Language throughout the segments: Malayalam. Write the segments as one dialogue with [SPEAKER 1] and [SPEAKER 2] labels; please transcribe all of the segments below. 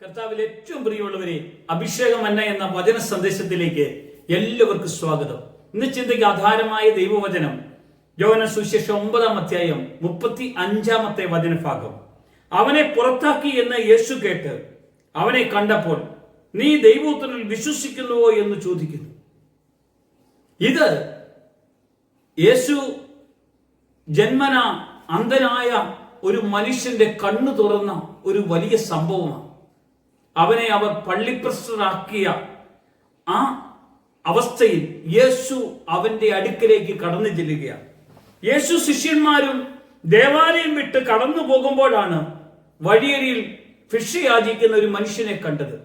[SPEAKER 1] കർത്താവിൽ ഏറ്റവും പ്രിയമുള്ളവരെ, അഭിഷേകം അന്ന എന്ന വചന സന്ദേശത്തിലേക്ക് എല്ലാവർക്കും സ്വാഗതം. ഇന്ന് ചിന്തയ്ക്ക് ആധാരമായ ദൈവവചനം യോഹന്നാൻ സുവിശേഷം 9-ാം അധ്യായം 35-ാമത്തെ വചനഭാഗം. അവനെ പുറത്താക്കി എന്ന് യേശു കേട്ട് അവനെ കണ്ടപ്പോൾ നീ ദൈവപുത്രനിൽ വിശ്വസിക്കുന്നുവോ എന്ന് ചോദിക്കുന്നു. ഇത് യേശു ജന്മന അന്ധനായ ഒരു മനുഷ്യന്റെ കണ്ണു തുറന്ന ഒരു വലിയ സംഭവമാണ്. അവനെ അവർ പള്ളിപ്രസിഡന്റാക്കിയ ആ അവസ്ഥയിൽ യേശു അവന്റെ അടുക്കലേക്ക് കടന്നു ചെല്ലുകയാണ്. യേശു ശിഷ്യന്മാരും ദേവാലയം വിട്ട് കടന്നു പോകുമ്പോഴാണ് വഴിയരിയിൽ ഭിക്ഷ യാചിക്കുന്ന ഒരു മനുഷ്യനെ കണ്ടത്.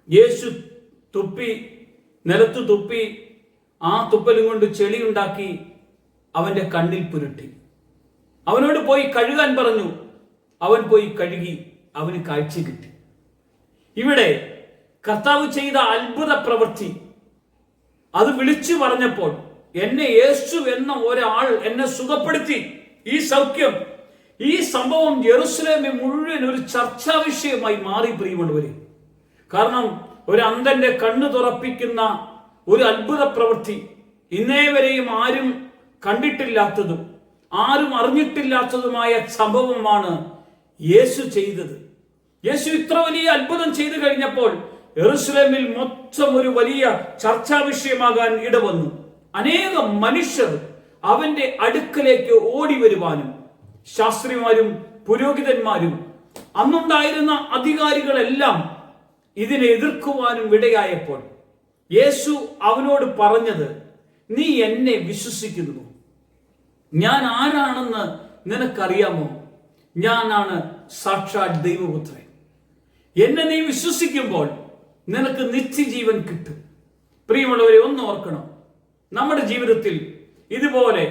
[SPEAKER 1] യേശു നിലത്തു തുപ്പി ആ തുപ്പലും കൊണ്ട് ചെളിയുണ്ടാക്കി അവന്റെ കണ്ണിൽ പുരട്ടി. അവനോട് പോയി കഴുകാൻ പറഞ്ഞു. അവൻ പോയി കഴുകി. അവന് കാഴ്ച കിട്ടി. ഇവിടെ കർത്താവ് ചെയ്ത അത്ഭുത പ്രവൃത്തി അത് വിളിച്ചു പറഞ്ഞപ്പോൾ എന്നെ യേശു എന്ന ഒരാൾ എന്നെ സുഖപ്പെടുത്തി, ഈ സൗഖ്യം, ഈ സംഭവം യെരൂശലേമിൽ മുഴുവൻ ഒരു ചർച്ചാ വിഷയമായി മാറി. പ്രിയമുള്ളവരെ, കാരണം ഒരു അന്ധന്റെ കണ്ണു തുറപ്പിക്കുന്ന ഒരു അത്ഭുത പ്രവൃത്തി ഇന്നേ വരെയും ആരും കണ്ടിട്ടില്ലാത്തതും ആരും അറിഞ്ഞിട്ടില്ലാത്തതുമായ സംഭവമാണ് യേശു ചെയ്തത്. യേശു ഇത്ര വലിയ അത്ഭുതം ചെയ്തു കഴിഞ്ഞപ്പോൾ യെരൂശലേമിൽ മൊത്തം ഒരു വലിയ ചർച്ചാ വിഷയമാകാൻ ഇടവന്നു. അനേകം മനുഷ്യർ അവന്റെ അടുക്കലേക്ക് ഓടി വരുവാനും ശാസ്ത്രിമാരും പുരോഹിതന്മാരും അന്നുണ്ടായിരുന്ന അധികാരികളെല്ലാം ഇതിനെ എതിർക്കുവാനും ഇടയായപ്പോൾ യേശു അവനോട് പറഞ്ഞത്, നീ എന്നെ വിശ്വസിക്കുന്നു, ഞാൻ ആരാണെന്ന് നിനക്കറിയാമോ? ഞാനാണ് സാക്ഷാൽ ദൈവപുത്രൻ. എന്നെ നീ വിശ്വസിക്കുമ്പോൾ നിനക്ക് നിത്യജീവൻ കിട്ടും. പ്രിയമുള്ളവരെ, ഒന്ന് ഓർക്കണം, നമ്മുടെ ജീവിതത്തിൽ ഇതുപോലെ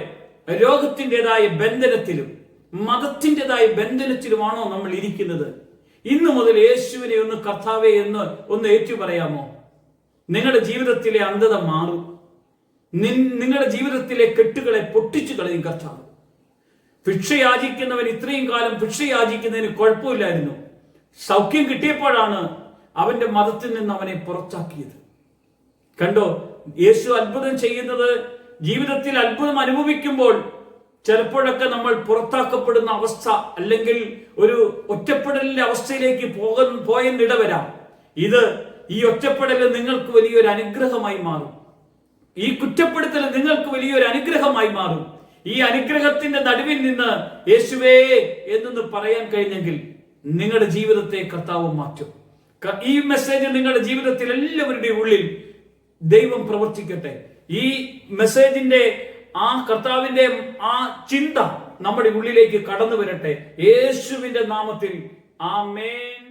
[SPEAKER 1] രോഗത്തിൻ്റെതായ ബന്ധനത്തിലും മതത്തിൻ്റെതായ ബന്ധനത്തിലുമാണോ നമ്മൾ ഇരിക്കുന്നത്? ഇന്നു മുതൽ യേശുവിനെ ഒന്ന് കർത്താവേ എന്ന് ഒന്ന് ഏറ്റു പറയാമോ? നിങ്ങളുടെ ജീവിതത്തിലെ അന്ധത മാറും. നിങ്ങളുടെ ജീവിതത്തിലെ കെട്ടുകളെ പൊട്ടിച്ചു കളയും കർത്താവ്. ഭിക്ഷ യാചിക്കുന്നവൻ ഇത്രയും കാലം ഭിക്ഷ യാചിക്കുന്നതിന് കുഴപ്പമില്ലായിരുന്നു. സൗഖ്യം കിട്ടിയപ്പോഴാണ് അവന്റെ മതത്തിൽ നിന്ന് അവനെ പുറത്താക്കിയത്. കണ്ടോ, യേശു അത്ഭുതം ചെയ്യുന്നത് ജീവിതത്തിൽ അത്ഭുതം അനുഭവിക്കുമ്പോൾ ചിലപ്പോഴൊക്കെ നമ്മൾ പുറത്താക്കപ്പെടുന്ന അവസ്ഥ, അല്ലെങ്കിൽ ഒരു ഒറ്റപ്പെടലിന്റെ അവസ്ഥയിലേക്ക് പോയെന്നിടവരാം. ഈ ഒറ്റപ്പെടൽ നിങ്ങൾക്ക് വലിയൊരു അനുഗ്രഹമായി മാറും. ഈ കുറ്റപ്പെടുത്തൽ നിങ്ങൾക്ക് വലിയൊരു അനുഗ്രഹമായി മാറും. ഈ അനുഗ്രഹത്തിന്റെ നടുവിൽ നിന്ന് യേശുവേ എന്നൊന്ന് പറയാൻ കഴിഞ്ഞെങ്കിൽ നിങ്ങളുടെ ജീവിതത്തെ കർത്താവ് മാറ്റും. ഈ മെസ്സേജ് നിങ്ങളുടെ ജീവിതത്തിൽ എല്ലാവരുടെയും ഉള്ളിൽ ദൈവം പ്രവർത്തിക്കട്ടെ. ഈ മെസ്സേജിന്റെ ആ കർത്താവിന്റെ ആ ചിന്ത നമ്മുടെ ഉള്ളിലേക്ക് കടന്നു വരട്ടെ. യേശുവിന്റെ നാമത്തിൽ ആമേൻ.